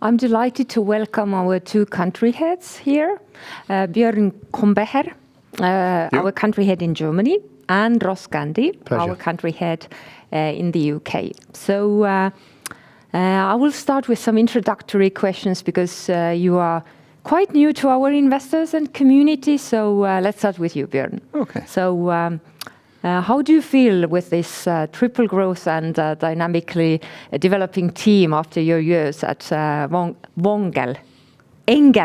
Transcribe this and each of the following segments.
I'm delighted to welcome our two country heads here, Björn Kombächer, our country head in Germany, and Gandy, our country head in the UK. So I will start with some introductory questions because you are quite new to our investors and community. So let's start with you, Björn. Okay. So how do you feel with this triple growth and dynamically developing team after your years at Engel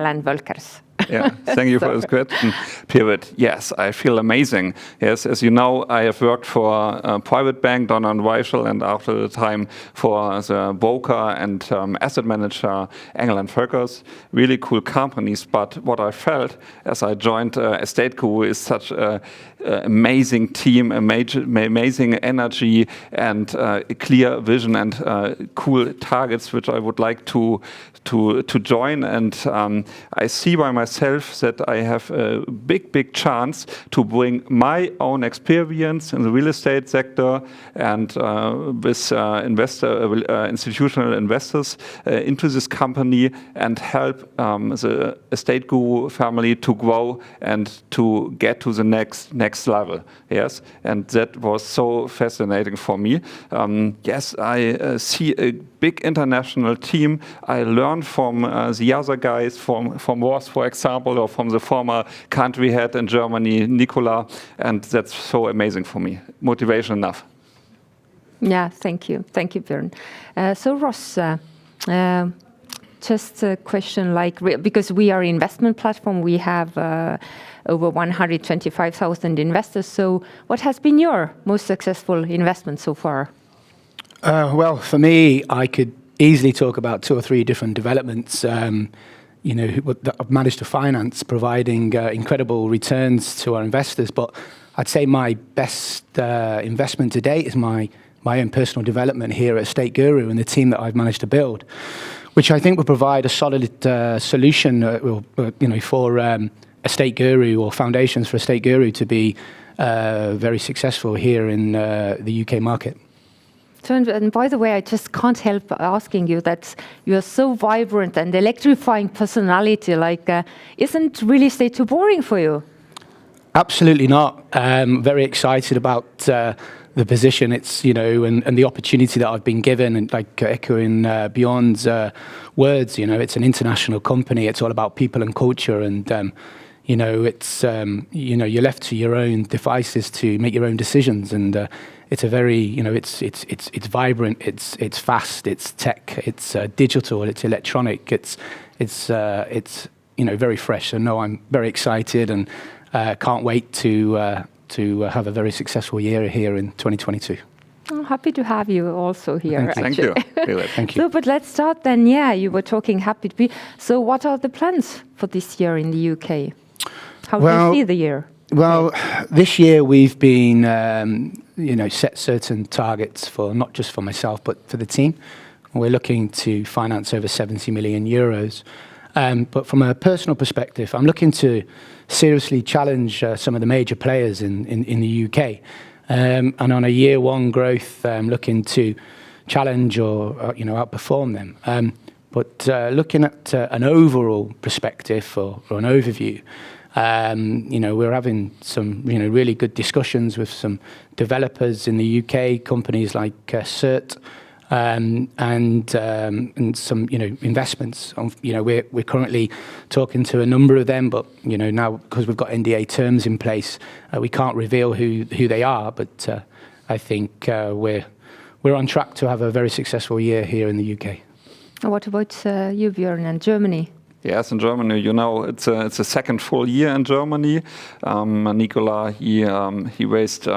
and Volkers? Yeah, thank you for this question, Piret. Yes, I feel amazing. Yes, as you know, I have worked for a private bank, Don and Weichel, and after the time for the broker and asset manager, Engel and Volkers. Really cool companies. But what I felt as I joined Estateguru is such an amazing team, amazing energy, and a clear vision and cool targets, which I would like to join. And I see by myself that I have a big chance to bring my own experience in the real estate sector and with institutional investors into this company and help the Estateguru family to grow and to get to the next level. Yes, and that was so fascinating for me. Yes, I see a big international team. I learned from the other guys from Wars, for example, or from the former country head in Germany, Nicola, and that's so amazing for me. Motivation enough. Yeah, thank you, Björn. So Ross, just a question, because we are an investment platform, we have over 125,000 investors. So what has been your most successful investment so far? Well, for me, I could easily talk about 2 or 3 different developments, that I've managed to finance, providing incredible returns to our investors. But I'd say my best investment to date is my own personal development here at Estateguru and the team that I've managed to build, which I think will provide a solid solution, for Estateguru or foundations for Estateguru to be very successful here in the UK market. So, and by the way, I just can't help asking you that you are so vibrant and electrifying personality. Isn't real estate too boring for you? Absolutely not. Very excited about the position. It's and the opportunity that I've been given, and echoing Björn's words. It's an international company. It's all about people and culture, and it's you're left to your own devices to make your own decisions, and it's a very it's vibrant, it's fast, it's tech, it's digital, it's electronic, it's very fresh. So no, I'm very excited and can't wait to have a very successful year here in 2022. I'm happy to have you also here. Thank you. Thank you. So, but let's start then. Yeah, you were talking happy to be. So, what are the plans for this year in the UK? How do you see the year? Well, this year we've been, set certain targets for not just for myself but for the team. We're looking to finance over 70 million euros. But from a personal perspective, I'm looking to seriously challenge some of the major players in the UK. And on a year one growth, I'm looking to challenge or outperform them. But looking at an overall perspective or an overview, we're having some really good discussions with some developers in the UK, companies like CERT, and some investments. We're currently talking to a number of them, but now because we've got NDA terms in place, we can't reveal who they are. But I think we're on track to have a very successful year here in the UK. What about you, Björn, and Germany? Yes, in Germany, it's a second full year in Germany. Nicola, he raised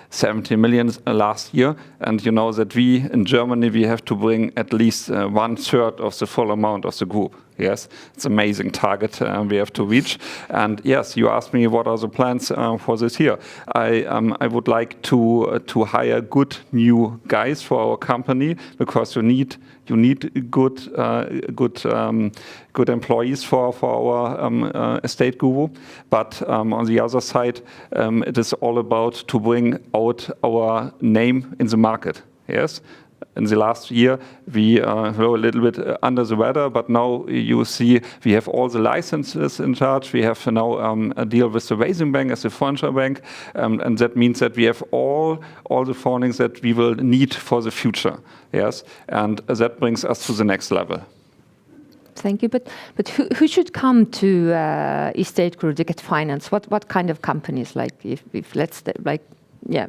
70 million last year, and you know that we in Germany we have to bring at least 1/3 of the full amount of the group. Yes, it's an amazing target we have to reach. And yes, you asked me what are the plans for this year. I would like to hire good new guys for our company because you need good employees for our Estateguru. But on the other side, it is all about to bring out our name in the market. Yes. in the last year, we were a little bit under the weather, but now you see we have all the licenses in charge. We have now a deal with the Reinson bank as a furniture bank, and that means that we have all the fundings that we will need for the future. Yes, and that brings us to the next level. Thank you. But who should come to Estateguru to get finance? What kind of companies? Like if let's like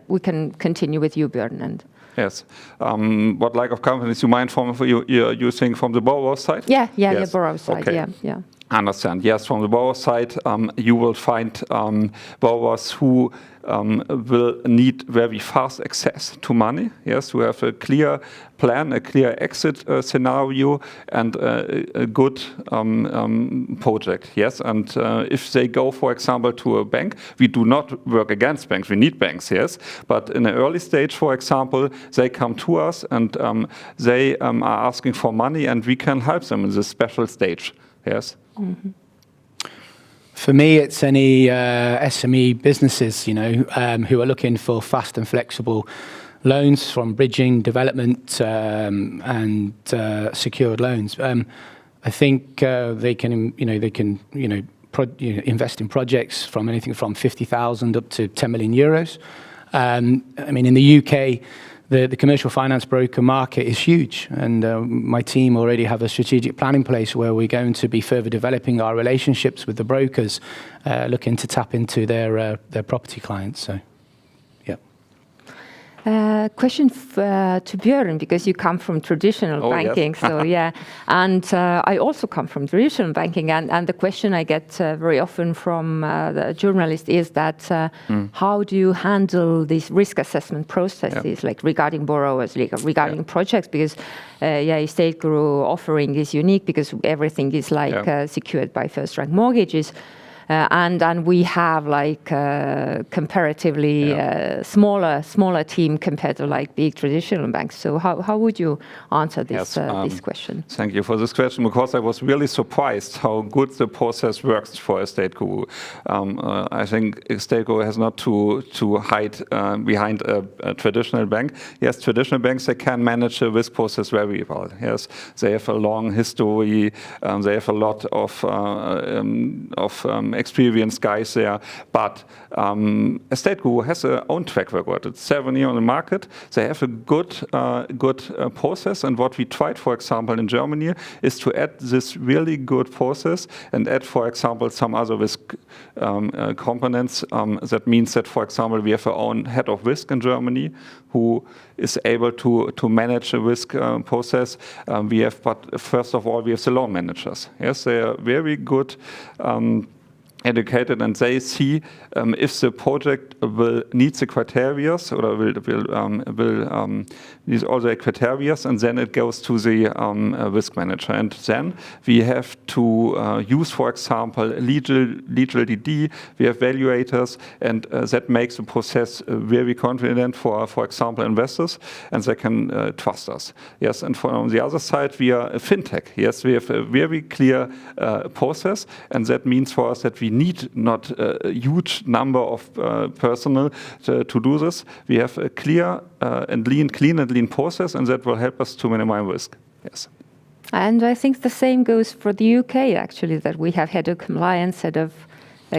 we can continue with you, Björn. And yes, what like of companies you mind from you think from the borrower side? Yeah, borrower side. Okay. Yeah. Understand. Yes, from the borrower side, you will find borrowers who will need very fast access to money. Yes, who have a clear plan, a clear exit scenario, and a good project. Yes, and if they go, for example, to a bank, we do not work against banks. We need banks. Yes, but in an early stage, for example, they come to us and they are asking for money, and we can help them in this special stage. Yes. Mm-hmm. For me, it's any SME businesses, who are looking for fast and flexible loans from bridging, development, and secured loans. I think they can invest in projects from anything from 50,000 up to 10 million euros. In the UK, the commercial finance broker market is huge, and my team already have a strategic plan in place where we're going to be further developing our relationships with the brokers, looking to tap into their property clients. So, yeah. Question to Björn, because you come from traditional banking. Yes. So and I also come from traditional banking, and the question I get very often from the journalist is that how do you handle these risk assessment processes, like regarding borrowers, regarding projects? Because Estateguru offering is unique because everything is secured by first-rank mortgages. And we have comparatively smaller team compared to big traditional banks. So how would you answer this this question? Thank you for this question, because I was really surprised how good the process works for Estateguru. I think Estateguru has not to hide behind a traditional bank. Yes, traditional banks, they can manage the risk process very well. Yes, they have a long history. They have a lot of experienced guys there, but Estateguru has their own track record. It's 7 years on the market. They have a good process, and what we tried, for example, in Germany, is to add this really good process and add, for example, some other risk components. That means that, for example, we have our own head of risk in Germany who is able to manage a risk process. But first of all, we have the loan managers. Yes, they are very good. Educated, and they see if the project will need the criteria or will need all the criteria, and then it goes to the risk manager. And then we have to use, for example, legal DD. We have valuators, and that makes the process very confident for example, investors, and they can trust us. Yes, and from the other side, we are a fintech. Yes, we have a very clear process, and that means for us that we need not a huge number of personnel to do this. We have a clear and clean process, and that will help us to minimize risk. Yes. And I think the same goes for the UK, actually, that we have head of compliance, head of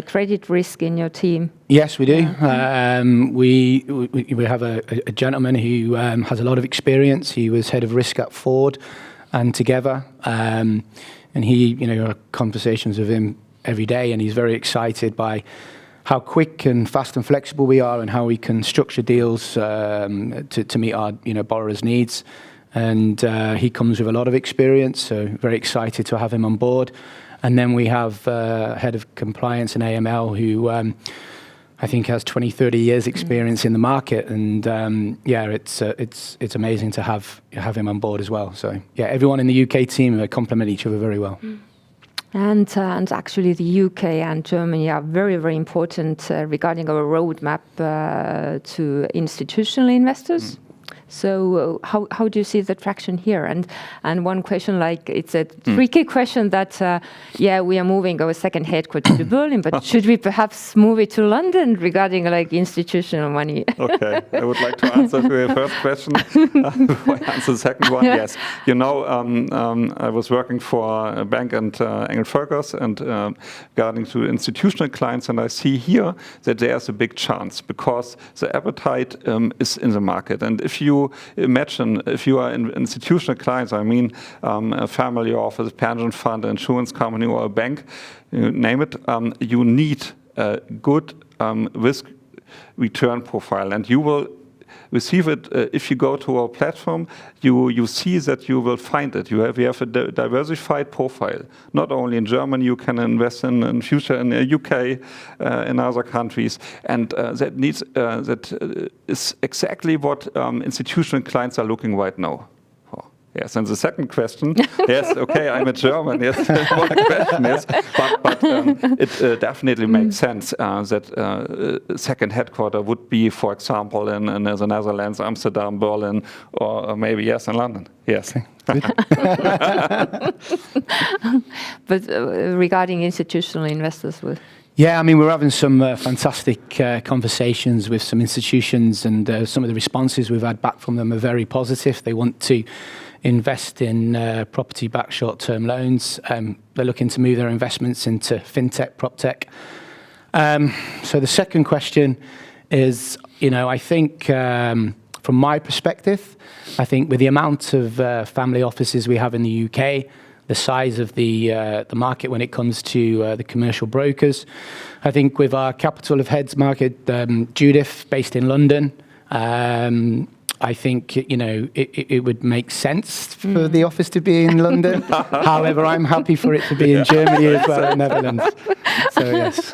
credit risk in your team. Yes, we do. Yeah. We have a gentleman who has a lot of experience. He was head of risk at Ford and Together, and he, our conversations with him every day, and he's very excited by how quick and fast and flexible we are, and how we can structure deals to meet our borrowers' needs. And he comes with a lot of experience, so very excited to have him on board. And then we have head of compliance and AML who I think has 20-30 years experience in the market, and it's amazing to have him on board as well. So everyone in the UK team complement each other very well. And actually, the UK and Germany are very, very important regarding our roadmap to institutional investors. So how do you see the traction here? And one question, like it's a tricky question that, we are moving our second headquarters to Berlin, but should we perhaps move it to London regarding like institutional money? Okay, I would like to answer to your first question before I answer the second one. Yes, you know, I was working for a bank and Engel Völkers and regarding to institutional clients, and I see here that there's a big chance because the appetite is in the market. And if you imagine, if you are in institutional clients, I mean a family office, pension fund, insurance company, or a bank, you name it, you need a good risk return profile, and you will receive it if you go to our platform. You see that you will find it. We have a diversified profile. Not only in Germany, you can invest in future in the UK, in other countries, and that is exactly what institutional clients are looking right now. Yes, and the second question, yes, okay, I'm a German, yes, one question, yes, but it definitely makes sense that second headquarter would be, for example, in the Netherlands, Amsterdam, Berlin, or maybe, yes, in London, yes. Okay. But regarding institutional investors, yeah, I mean, we're having some fantastic conversations with some institutions, and some of the responses we've had back from them are very positive. They want to invest in property-backed short-term loans. They're looking to move their investments into fintech, proptech. So the second question is, you know, I think from my perspective, I think with the amount of family offices we have in the UK, the size of the market when it comes to the commercial brokers, I think with our capital of heads market, Judith, based in London, I think, you know, it would make sense for the office to be in London. However, I'm happy for it to be in Germany as well, and Netherlands. So, yes.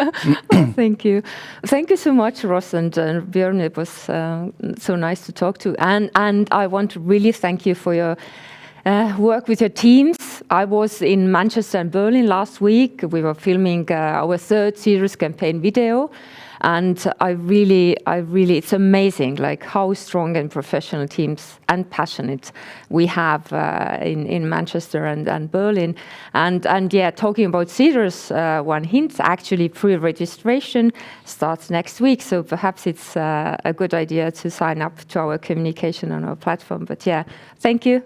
Thank you. Thank you so much, Ross and Björn. It was so nice to talk to. And I want to really thank you for your work with your teams. I was in Manchester and Berlin last week. We were filming our third series campaign video. And I really, it's amazing, like how strong and professional teams and passionate we have in Manchester and Berlin. And yeah, talking about Cedars, one hint, actually pre-registration starts next week. So perhaps it's a good idea to sign up to our communication on our platform. But yeah, thank you.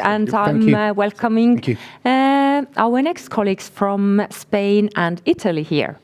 And I'm welcoming our next colleagues from Spain and Italy here.